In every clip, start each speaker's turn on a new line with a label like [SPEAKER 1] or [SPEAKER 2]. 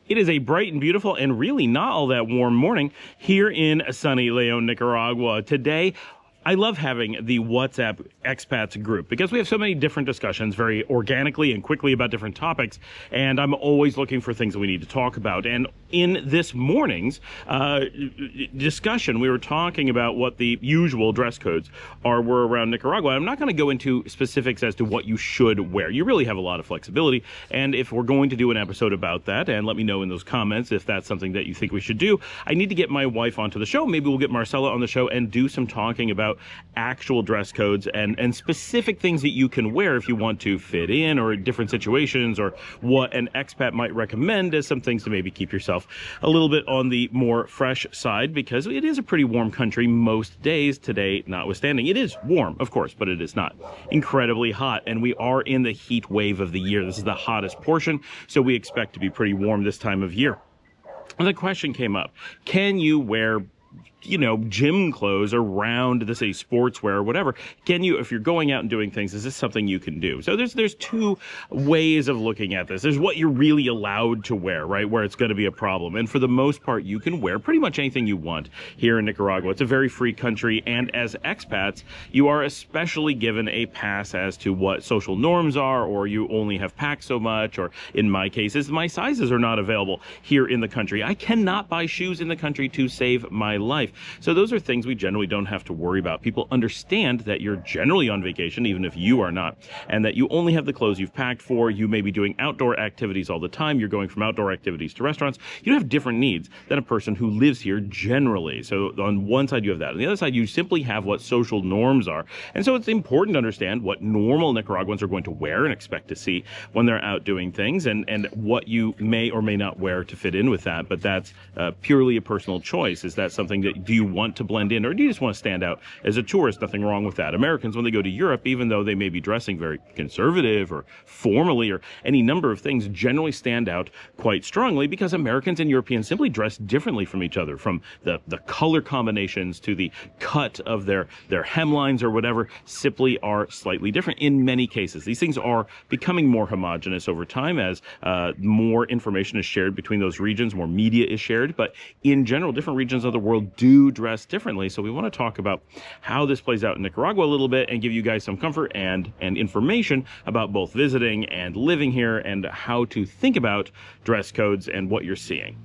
[SPEAKER 1] It is a bright and beautiful and really not all that warm morning here in sunny Leon, Nicaragua. Today, I love having the WhatsApp expats group because we have so many different discussions very organically and quickly about different topics, and I'm always looking for things that we need to talk about. And in this morning's discussion, we were talking about what the usual dress codes were around Nicaragua. I'm not going to go into specifics as to what you should wear. You really have a lot of flexibility, and if we're going to do an episode about that, and let me know in those comments if that's something that you think we should do, I need to get my wife onto the show. Maybe we'll get Marcela on the show and do some talking about actual dress codes and specific things that you can wear if you want to fit in, or different situations, or what an expat might recommend as some things to maybe keep yourself a little bit on the more fresh side, because it is a pretty warm country most days, today notwithstanding. It is warm, of course, but it is not incredibly hot, and we are in the heat wave of the year. This is the hottest portion, so we expect to be pretty warm this time of year. And the question came up, can you wear gym clothes around the city, sportswear or whatever? Can you, if you're going out and doing things, is this something you can do? So there's two ways of looking at this. There's what you're really allowed to wear, right, where it's going to be a problem. And for the most part, you can wear pretty much anything you want here in Nicaragua. It's a very free country, and as expats, you are especially given a pass as to what social norms are, or you only have packed so much, or in my cases, my sizes are not available here in the country. I cannot buy shoes in the country to save my life. So those are things we generally don't have to worry about. People understand that you're generally on vacation, even if you are not, and that you only have the clothes you've packed for. You may be doing outdoor activities all the time. You're going from outdoor activities to restaurants. You have different needs than a person who lives here generally. So on one side you have that. On the other side, you simply have what social norms are. And so it's important to understand what normal Nicaraguans are going to wear and expect to see when they're out doing things, and what you may or may not wear to fit in with that. But that's purely a personal choice. Is that something that, do you want to blend in, or do you just want to stand out as a tourist? Nothing wrong with that. Americans, when they go to Europe, even though they may be dressing very conservative or formally or any number of things, generally stand out quite strongly because Americans and Europeans simply dress differently from each other, from the color combinations to the cut of their hemlines or whatever, simply are slightly different in many cases. These things are becoming more homogenous over time as more information is shared between those regions, more media is shared, but in general, different regions of the world do dress differently. So we want to talk about how this plays out in Nicaragua a little bit and give you guys some comfort and information about both visiting and living here, and how to think about dress codes and what you're seeing.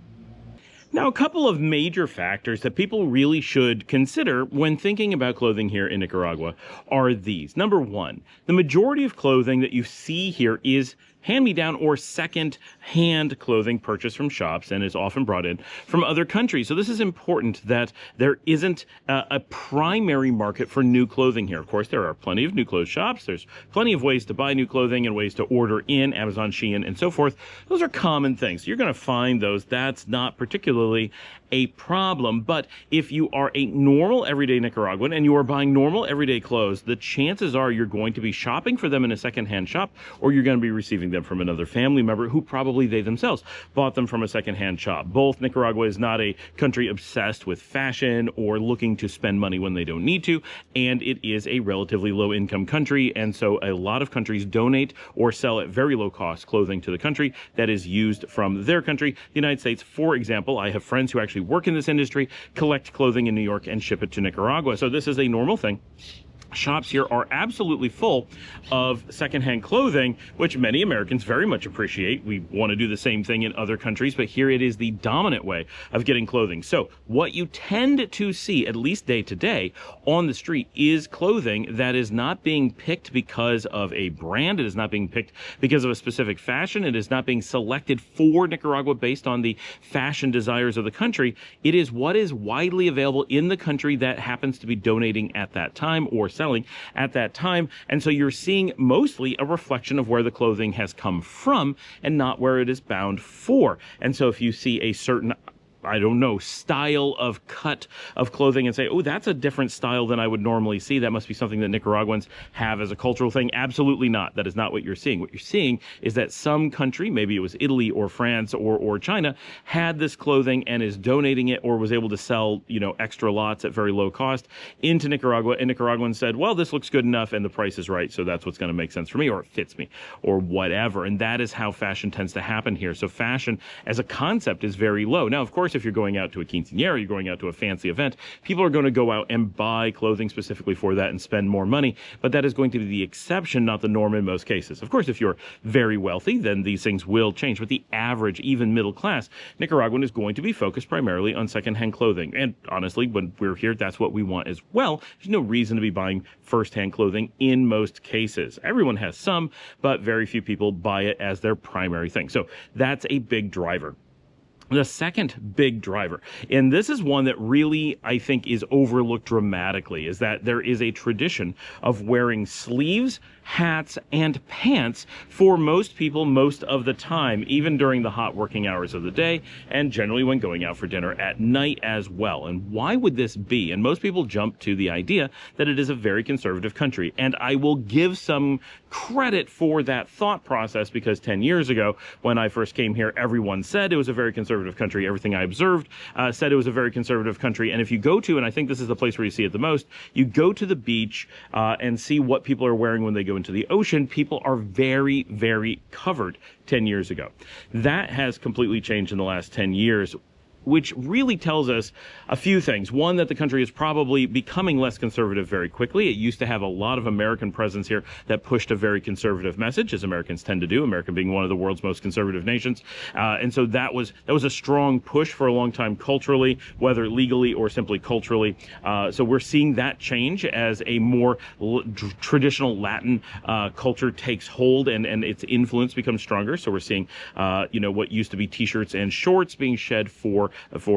[SPEAKER 1] Now, a couple of major factors that people really should consider when thinking about clothing here in Nicaragua are these. Number one, the majority of clothing that you see here is hand-me-down or second-hand clothing purchased from shops and is often brought in from other countries. So this is important that there isn't a primary market for new clothing here. Of course, there are plenty of new clothes shops. There's plenty of ways to buy new clothing and ways to order in, Amazon, Shein, and so forth. Those are common things. You're going to find those. That's not particularly a problem. But if you are a normal everyday Nicaraguan and you are buying normal everyday clothes, the chances are you're going to be shopping for them in a secondhand shop, or you're going to be receiving them from another family member who probably they themselves bought them from a secondhand shop. Both Nicaragua is not a country obsessed with fashion or looking to spend money when they don't need to, and it is a relatively low income country, and so a lot of countries donate or sell at very low cost clothing to the country that is used from their country. The United States, for example, I have friends who actually work in this industry, collect clothing in New York and ship it to Nicaragua. So this is a normal thing. Shops here are absolutely full of secondhand clothing, which many Americans very much appreciate. We want to do the same thing in other countries, but here it is the dominant way of getting clothing. So what you tend to see, at least day to day, on the street is clothing that is not being picked because of a brand. It is not being picked because of a specific fashion. It is not being selected for Nicaragua based on the fashion desires of the country. It is what is widely available in the country that happens to be donating at that time or selling at that time. And so you're seeing mostly a reflection of where the clothing has come from and not where it is bound for. And so if you see a certain I don't know, style of cut of clothing and say, oh, that's a different style than I would normally see. That must be something that Nicaraguans have as a cultural thing. Absolutely not. That is not what you're seeing. What you're seeing is that some country, maybe it was Italy or France or China, had this clothing and is donating it or was able to sell, extra lots at very low cost into Nicaragua. And Nicaraguans said, well, this looks good enough and the price is right, so that's what's going to make sense for me, or it fits me, or whatever. And that is how fashion tends to happen here. So fashion as a concept is very low. Now, of course, if you're going out to a quinceañera, you're going out to a fancy event, people are going to go out and buy clothing specifically for that and spend more money, but that is going to be the exception, not the norm in most cases. Of course, if you're very wealthy, then these things will change, but the average, even middle class Nicaraguan is going to be focused primarily on secondhand clothing. And honestly, when we're here, that's what we want as well. There's no reason to be buying firsthand clothing in most cases. Everyone has some, but very few people buy it as their primary thing. So that's a big driver. The second big driver, and this is one that really, I think, is overlooked dramatically, is that there is a tradition of wearing sleeves, hats, and pants for most people most of the time, even during the hot working hours of the day, and generally when going out for dinner at night as well. And why would this be? And most people jump to the idea that it is a very conservative country. And I will give some credit for that thought process, because 10 years ago, when I first came here, everyone said it was a very conservative country. Everything I observed said it was a very conservative country. And if you go to, and I think this is the place where you see it the most, you go to the beach and see what people are wearing when they go into the ocean. People are very, very covered 10 years ago. That has completely changed in the last 10 years, which really tells us a few things. One, that the country is probably becoming less conservative very quickly. It used to have a lot of American presence here that pushed a very conservative message, as Americans tend to do, America being one of the world's most conservative nations. And so that was a strong push for a long time culturally, whether legally or simply culturally. So we're seeing that change as a more traditional Latin culture takes hold and its influence becomes stronger. So we're seeing, what used to be t-shirts and shorts being shed for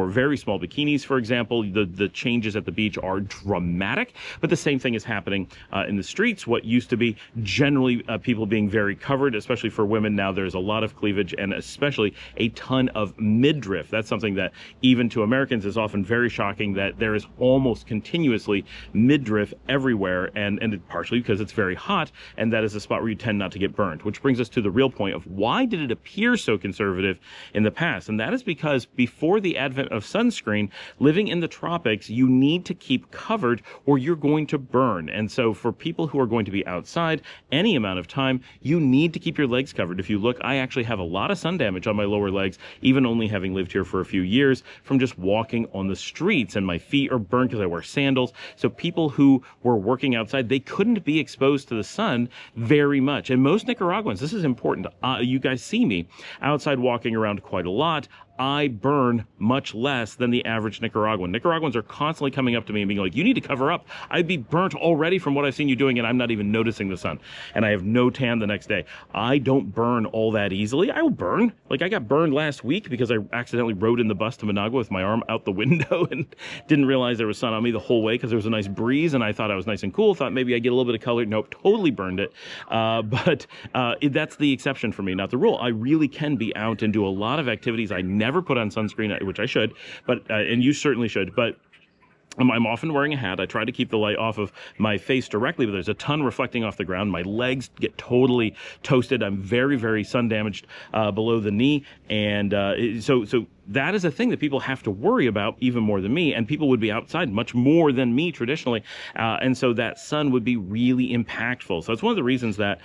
[SPEAKER 1] very small bikinis, for example. The changes at the beach are dramatic, but the same thing is happening in the streets. What used to be generally people being very covered, especially for women, now there's a lot of cleavage and especially a ton of midriff. That's something that even to Americans is often very shocking, that there is almost continuously midriff everywhere, and partially because it's very hot, and that is a spot where you tend not to get burned, which brings us to the real point of why did it appear so conservative in the past? And that is because before the advent of sunscreen, living in the tropics, you need to keep covered or you're going to burn. And so for people who are going to be outside any amount of time, you need to keep your legs covered. If you look, I actually have a lot of sun damage on my lower legs, even only having lived here for a few years, from just walking on the streets, and my feet are burned because I wear sandals. So people who were working outside, they couldn't be exposed to the sun very much. And most Nicaraguans, this is important, you guys see me outside walking around quite a lot. I burn much less than the average Nicaraguan. Nicaraguans are constantly coming up to me and being like, you need to cover up. I'd be burnt already from what I've seen you doing, and I'm not even noticing the sun. And I have no tan the next day. I don't burn all that easily. I will burn. Like, I got burned last week because I accidentally rode in the bus to Managua with my arm out the window and didn't realize there was sun on me the whole way because there was a nice breeze, and I thought I was nice and cool. Thought maybe I'd get a little bit of color. Nope, totally burned it. But that's the exception for me, not the rule. I really can be out and do a lot of activities. I never put on sunscreen, which I should, but and you certainly should, but I'm often wearing a hat. I try to keep the light off of my face directly, but there's a ton reflecting off the ground. My legs get totally toasted. I'm very, very sun damaged below the knee, and so that is a thing that people have to worry about even more than me, and people would be outside much more than me traditionally, and so that sun would be really impactful. So it's one of the reasons that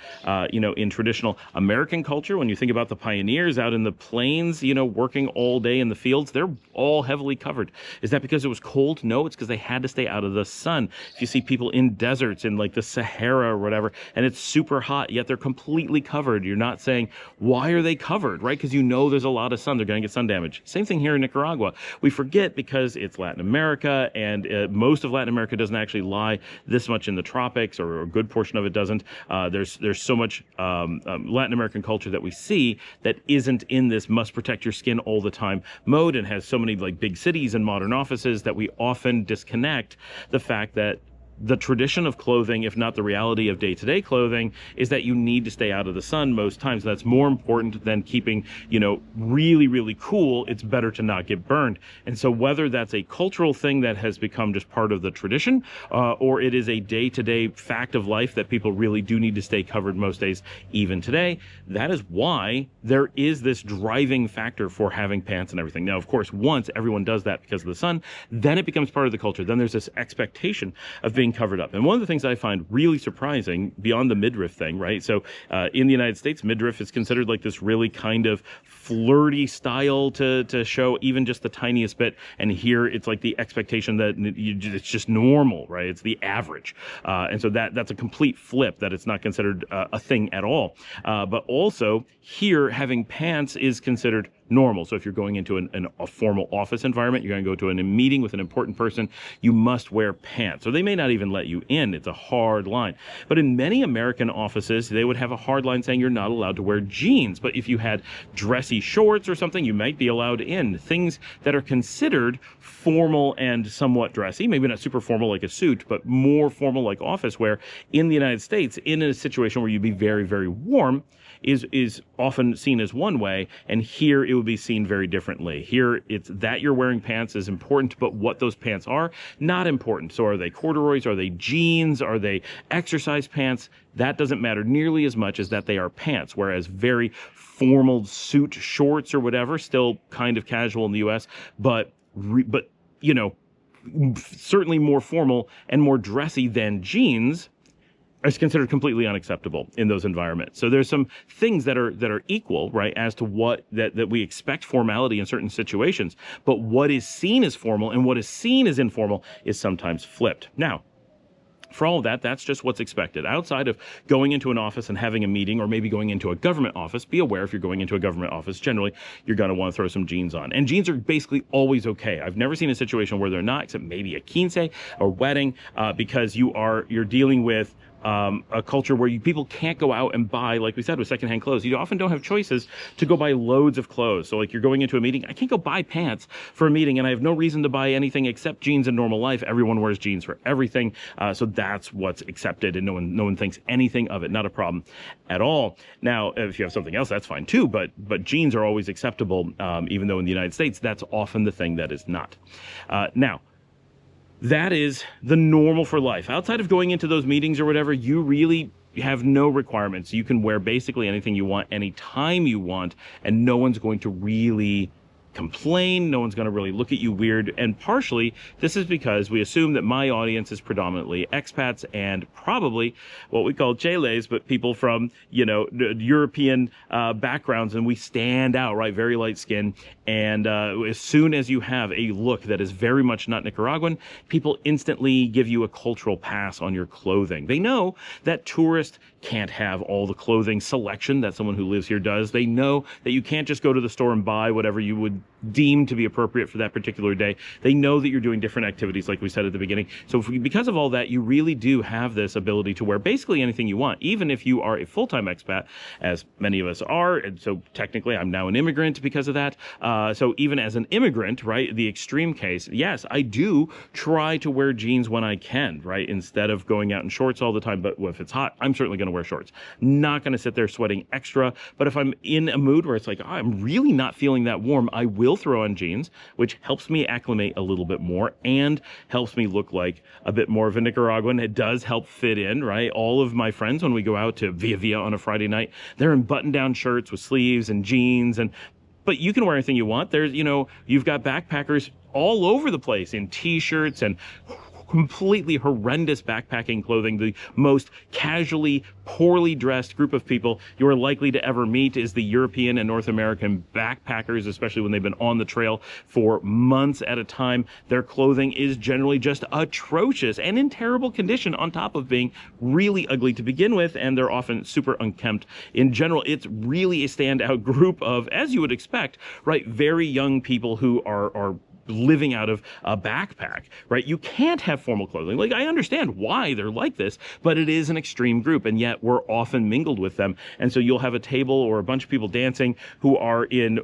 [SPEAKER 1] in traditional American culture, when you think about the pioneers out in the plains, working all day in the fields, they're all heavily covered. Is that because it was cold? No, it's because they had to stay out of the sun. If you see people in deserts in like the Sahara or whatever, and it's super hot, yet they're completely covered, you're not saying, why are they covered, right? Because there's a lot of sun, they're going to get sun damage. Same thing here in Nicaragua. We forget because it's Latin America, and most of Latin America doesn't actually lie this much in the tropics, or a good portion of it doesn't. There's so much Latin American culture that we see that isn't in this must protect your skin all the time mode, and has so many like big cities and modern offices that we often disconnect the fact that the tradition of clothing, if not the reality of day-to-day clothing, is that you need to stay out of the sun most times. That's more important than keeping, really, really cool. It's better to not get burned. And so whether that's a cultural thing that has become just part of the tradition, or it is a day-to-day fact of life that people really do need to stay covered most days, even today, that is why there is this driving factor for having pants and everything. Now, of course, once everyone does that because of the sun, then it becomes part of the culture. Then there's this expectation of being covered up. And one of the things I find really surprising beyond the midriff thing, right? So in the United States, midriff is considered like this really kind of flirty style to show even just the tiniest bit. And here it's like the expectation that it's just normal, right? It's the average. And so that's a complete flip, that it's not considered a thing at all. But also here, having pants is considered normal. So if you're going into a formal office environment, you're going to go to a meeting with an important person, you must wear pants. So they may not even let you in. It's a hard line. But in many American offices, they would have a hard line saying you're not allowed to wear jeans. But if you had dressy shorts or something, you might be allowed in. Things that are considered formal and somewhat dressy, maybe not super formal like a suit, but more formal like office wear in the United States, in a situation where you'd be very, very warm, is often seen as one way, and here it would be seen very differently. Here, it's that you're wearing pants is important, but what those pants are, not important. So are they corduroys? Are they jeans? Are they exercise pants? That doesn't matter nearly as much as that they are pants, whereas very formal suit shorts or whatever, still kind of casual in the US, but certainly more formal and more dressy than jeans, is considered completely unacceptable in those environments. So there's some things that are equal, right, as to what that we expect formality in certain situations, but what is seen as formal and what is seen as informal is sometimes flipped. Now, for all of that, that's just what's expected. Outside of going into an office and having a meeting, or maybe going into a government office, be aware if you're going into a government office, generally, you're going to want to throw some jeans on. And jeans are basically always okay. I've never seen a situation where they're not, except maybe a quince or wedding, because you're dealing with a culture where people can't go out and buy, like we said, with secondhand clothes. You often don't have choices to go buy loads of clothes. So like you're going into a meeting, I can't go buy pants for a meeting, and I have no reason to buy anything except jeans in normal life. Everyone wears jeans for everything. So that's what's accepted, and no one thinks anything of it. Not a problem at all. Now, if you have something else, that's fine too, but jeans are always acceptable, even though in the United States, that's often the thing that is not. Now, that is the normal for life. Outside of going into those meetings or whatever, you really have no requirements. You can wear basically anything you want, anytime you want, and no one's going to really complain. No one's going to really look at you weird. And partially, this is because we assume that my audience is predominantly expats and probably what we call cheles, but people from, European backgrounds, and we stand out, right? Very light skin. And as soon as you have a look that is very much not Nicaraguan, people instantly give you a cultural pass on your clothing. They know that tourists can't have all the clothing selection that someone who lives here does. They know that you can't just go to the store and buy whatever you would deem to be appropriate for that particular day. They know that you're doing different activities, like we said at the beginning. So because of all that, you really do have this ability to wear basically anything you want, even if you are a full-time expat, as many of us are. And so technically, I'm now an immigrant because of that. So even as an immigrant, right, the extreme case, yes, I do try to wear jeans when I can, right, instead of going out in shorts all the time. But if it's hot, I'm certainly going to wear shorts. Not going to sit there sweating extra. But if I'm in a mood where it's like, I'm really not feeling that warm, I will throw on jeans, which helps me acclimate a little bit more and helps me look like a bit more of a Nicaraguan. It does help fit in, right? All of my friends, when we go out to Via Via on a Friday night, they're in button-down shirts with sleeves and jeans, but you can wear anything you want. There's, you've got backpackers all over the place in t-shirts and completely horrendous backpacking clothing. The most casually, poorly dressed group of people you are likely to ever meet is the European and North American backpackers, especially when they've been on the trail for months at a time. Their clothing is generally just atrocious and in terrible condition, on top of being really ugly to begin with, and they're often super unkempt. In general, it's really a standout group of, as you would expect, right, very young people who are living out of a backpack, right? You can't have formal clothing. Like, I understand why they're like this, but it is an extreme group, and yet we're often mingled with them. And so you'll have a table or a bunch of people dancing who are in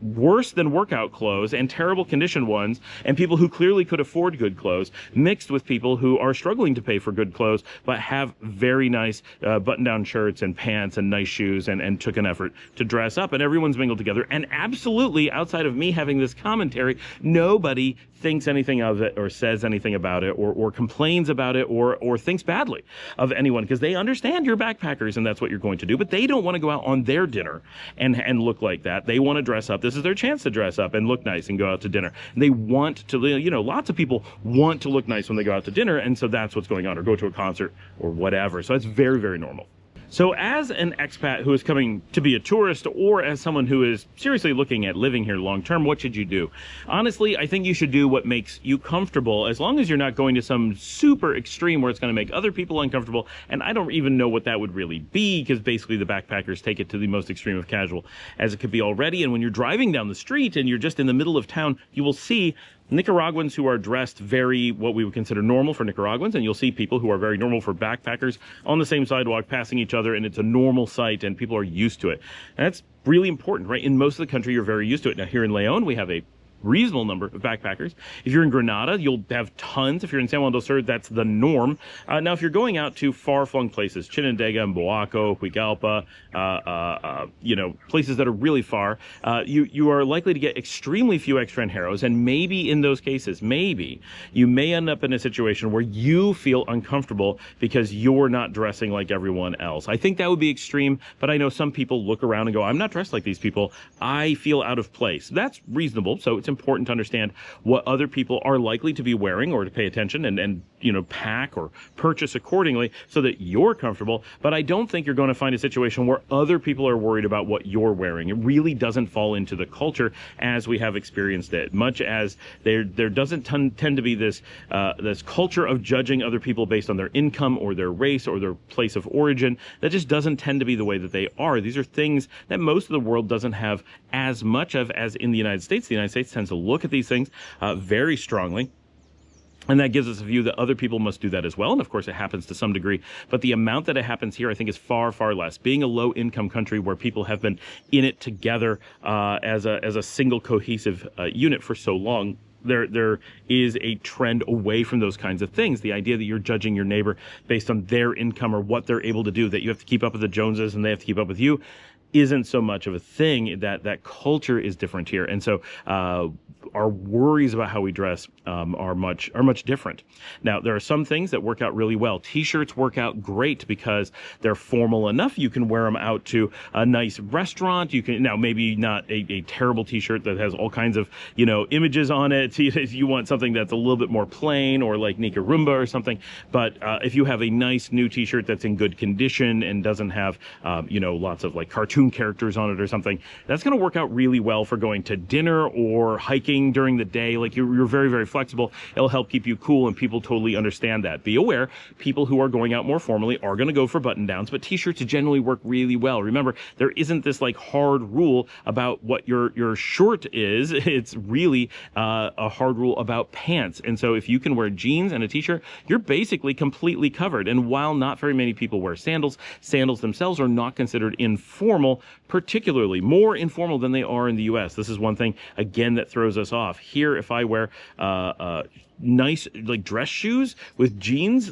[SPEAKER 1] worse than workout clothes and terrible condition ones, and people who clearly could afford good clothes, mixed with people who are struggling to pay for good clothes, but have very nice button-down shirts and pants and nice shoes and took an effort to dress up, and everyone's mingled together. And absolutely, outside of me having this commentary, nobody thinks anything of it or says anything about it or complains about it or thinks badly of anyone, because they understand you're backpackers and that's what you're going to do, but they don't want to go out on their dinner and look like that. They want to dress up. This is their chance to dress up and look nice and go out to dinner. They want to, lots of people want to look nice when they go out to dinner, and so that's what's going on, or go to a concert or whatever. So it's very, very normal. So as an expat who is coming to be a tourist, or as someone who is seriously looking at living here long term, what should you do? Honestly, I think you should do what makes you comfortable, as long as you're not going to some super extreme where it's going to make other people uncomfortable. And I don't even know what that would really be, because basically the backpackers take it to the most extreme of casual as it could be already. And when you're driving down the street and you're just in the middle of town, you will see Nicaraguans who are dressed very what we would consider normal for Nicaraguans, and you'll see people who are very normal for backpackers on the same sidewalk passing each other, and it's a normal sight and people are used to it. And that's really important, right? In most of the country, you're very used to it. Now here in León, we have a reasonable number of backpackers. If you're in Granada, you'll have tons. If you're in San Juan del Sur, that's the norm. Now, if you're going out to far-flung places, Chinandega, Mboaco, Huigalpa, places that are really far, you are likely to get extremely few extranjeros, and maybe in those cases, maybe you may end up in a situation where you feel uncomfortable because you're not dressing like everyone else. I think that would be extreme, but I know some people look around and go, I'm not dressed like these people. I feel out of place. That's reasonable, so it's important to understand what other people are likely to be wearing, or to pay attention and pack or purchase accordingly so that you're comfortable. But I don't think you're going to find a situation where other people are worried about what you're wearing. It really doesn't fall into the culture as we have experienced it, much as there doesn't tend to be this culture of judging other people based on their income or their race or their place of origin. That just doesn't tend to be the way that they are. These are things that most of the world doesn't have as much of as in the United States. The United States tends to look at these things very strongly. And that gives us a view that other people must do that as well. And of course, it happens to some degree. But the amount that it happens here, I think, is far, far less. Being a low-income country where people have been in it together as a single cohesive unit for so long, there is a trend away from those kinds of things. The idea that you're judging your neighbor based on their income or what they're able to do, that you have to keep up with the Joneses and they have to keep up with you, isn't so much of a thing. That culture is different here. And so our worries about how we dress are much different. Now, there are some things that work out really well. T-shirts work out great because they're formal enough. You can wear them out to a nice restaurant. You can, now maybe not a terrible T-shirt that has all kinds of, images on it. You want something that's a little bit more plain, or like Nicaragua or something. But if you have a nice new T-shirt that's in good condition and doesn't have, lots of like cartoon characters on it or something, that's going to work out really well for going to dinner or hiking during the day. Like you're very, very flexible. It'll help keep you cool, and people totally understand that. Be aware, people who are going out more formally are going to go for button downs, but T-shirts generally work really well. Remember, there isn't this like hard rule about what your short is. It's really a hard rule about pants. And so if you can wear jeans and a T-shirt, you're basically completely covered. And while not very many people wear sandals, sandals themselves are not considered informal, particularly more informal than they are in the US. This is one thing, again, that throws us off. Here, if I wear nice like dress shoes with jeans,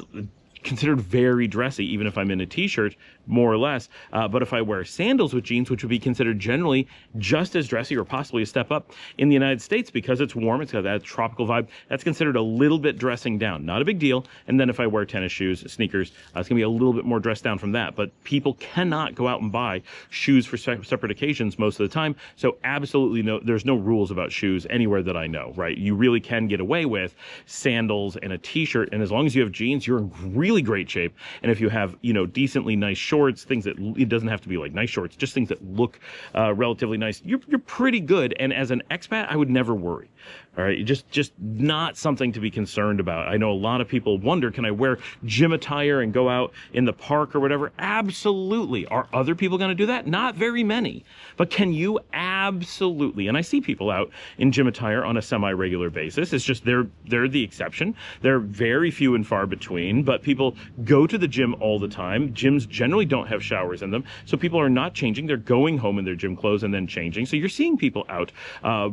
[SPEAKER 1] considered very dressy, even if I'm in a T-shirt, more or less. But if I wear sandals with jeans, which would be considered generally just as dressy or possibly a step up in the United States, because it's warm, it's got that tropical vibe, that's considered a little bit dressing down. Not a big deal. And then if I wear tennis shoes, sneakers, it's going to be a little bit more dressed down from that. But people cannot go out and buy shoes for separate occasions most of the time. So absolutely there's no rules about shoes anywhere that I know, right? You really can get away with sandals and a T-shirt. And as long as you have jeans, you're in really great shape. And if you have, decently nice shorts, things that, it doesn't have to be like nice shorts, just things that look relatively nice, you're pretty good. And as an expat, I would never worry. All right, just not something to be concerned about. I know a lot of people wonder, can I wear gym attire and go out in the park or whatever? Absolutely. Are other people going to do that? Not very many. But can you? Absolutely. And I see people out in gym attire on a semi-regular basis. It's just they're the exception. They're very few and far between, but people people go to the gym all the time. Gyms generally don't have showers in them, so people are not changing. They're going home in their gym clothes and then changing. So you're seeing people out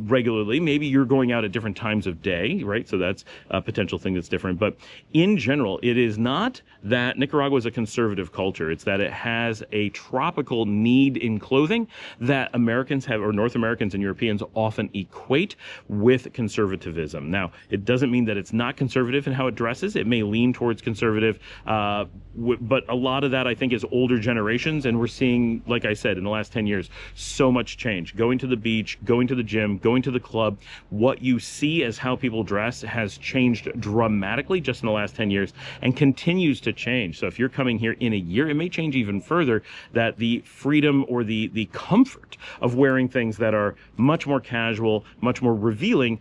[SPEAKER 1] regularly. Maybe you're going out at different times of day, right? So that's a potential thing that's different. But in general, it is not that Nicaragua is a conservative culture. It's that it has a tropical need in clothing that Americans have, or North Americans and Europeans often equate with conservatism. Now, it doesn't mean that it's not conservative in how it dresses. It may lean towards conservative, but a lot of that, I think, is older generations, and we're seeing, like I said, in the last 10 years, so much change. Going to the beach, going to the gym, going to the club, what you see as how people dress has changed dramatically just in the last 10 years and continues to change. So if you're coming here in a year, it may change even further, that the freedom or the comfort of wearing things that are much more casual, much more revealing,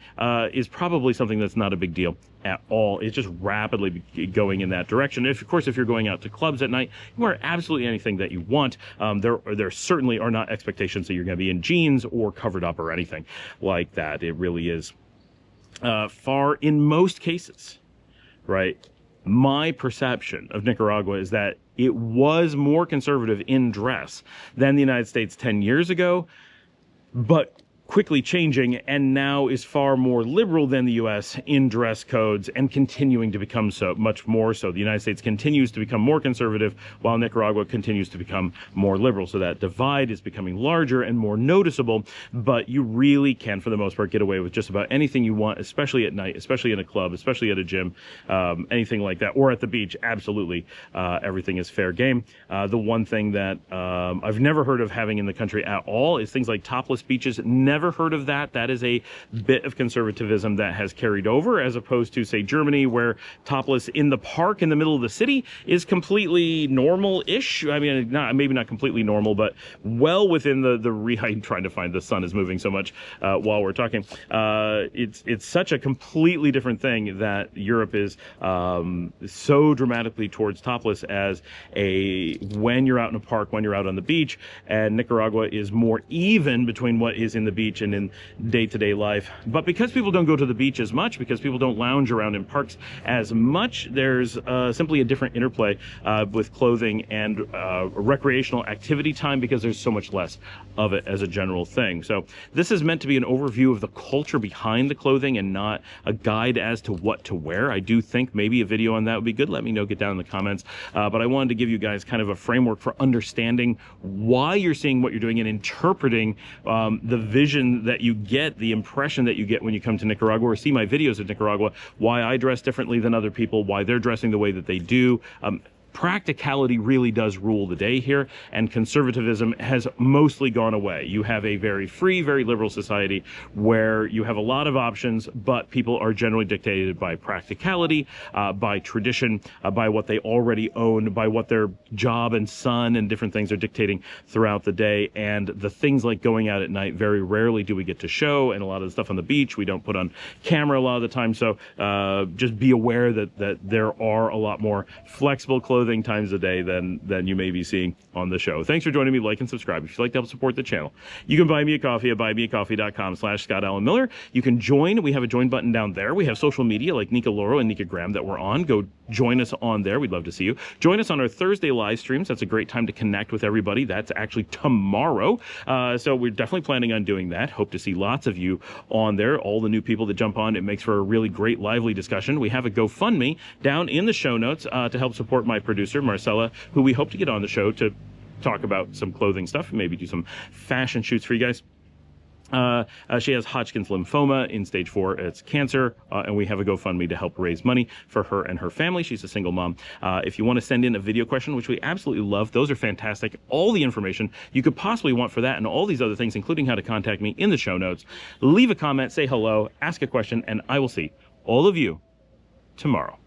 [SPEAKER 1] is probably something that's not a big deal at all. It's just rapidly going in that direction. Of course, if you're going out to clubs at night, you wear absolutely anything that you want. There certainly are not expectations that you're going to be in jeans or covered up or anything like that. It really is far in most cases, right? My perception of Nicaragua is that it was more conservative in dress than the United States 10 years ago, but quickly changing, and now is far more liberal than the U.S. in dress codes, and continuing to become so much more so. The United States continues to become more conservative, while Nicaragua continues to become more liberal. So that divide is becoming larger and more noticeable, but you really can, for the most part, get away with just about anything you want, especially at night, especially in a club, especially at a gym, anything like that, or at the beach. Absolutely, everything is fair game. The one thing that I've never heard of having in the country at all is things like topless beaches. Never heard of that. That is a bit of conservatism that has carried over, as opposed to, say, Germany, where topless in the park in the middle of the city is completely normal-ish. I mean, maybe not completely normal, but well within I'm trying to find, the sun is moving so much while we're talking. It's such a completely different thing that Europe is so dramatically towards topless as when you're out in a park, when you're out on the beach, and Nicaragua is more even between what is in the beach and in day-to-day life. But because people don't go to the beach as much, because people don't lounge around in parks as much, there's simply a different interplay with clothing and recreational activity time, because there's so much less of it as a general thing. So this is meant to be an overview of the culture behind the clothing and not a guide as to what to wear. I do think maybe a video on that would be good. Let me know, get down in the comments. But I wanted to give you guys kind of a framework for understanding why you're seeing what you're doing and interpreting the vision that you get, the impression that you get when you come to Nicaragua or see my videos of Nicaragua, why I dress differently than other people, why they're dressing the way that they do. Practicality really does rule the day here, and conservatism has mostly gone away. You have a very free, very liberal society where you have a lot of options, but people are generally dictated by practicality, by tradition, by what they already own, by what their job and son and different things are dictating throughout the day. And the things like going out at night, very rarely do we get to show, and a lot of the stuff on the beach we don't put on camera a lot of the time. So just be aware that there are a lot more flexible clothing times a day than you may be seeing on the show. Thanks for joining me. Like and subscribe if you'd like to help support the channel. You can buy me a coffee at buymeacoffee.com/Scott Allen Miller. You can join. We have a join button down there. We have social media like Nika Loro and Nicaraguan that we're on. Go join us on there. We'd love to see you. Join us on our Thursday live streams. That's a great time to connect with everybody. That's actually tomorrow. So we're definitely planning on doing that. Hope to see lots of you on there. All the new people that jump on, it makes for a really great, lively discussion. We have a GoFundMe down in the show notes to help support my producer, Marcela, who we hope to get on the show to talk about some clothing stuff, maybe do some fashion shoots for you guys. She has Hodgkin's lymphoma in stage 4. It's cancer, and we have a GoFundMe to help raise money for her and her family. She's a single mom. If you want to send in a video question, which we absolutely love, those are fantastic. All the information you could possibly want for that and all these other things, including how to contact me, in the show notes. Leave a comment, say hello, ask a question, and I will see all of you tomorrow.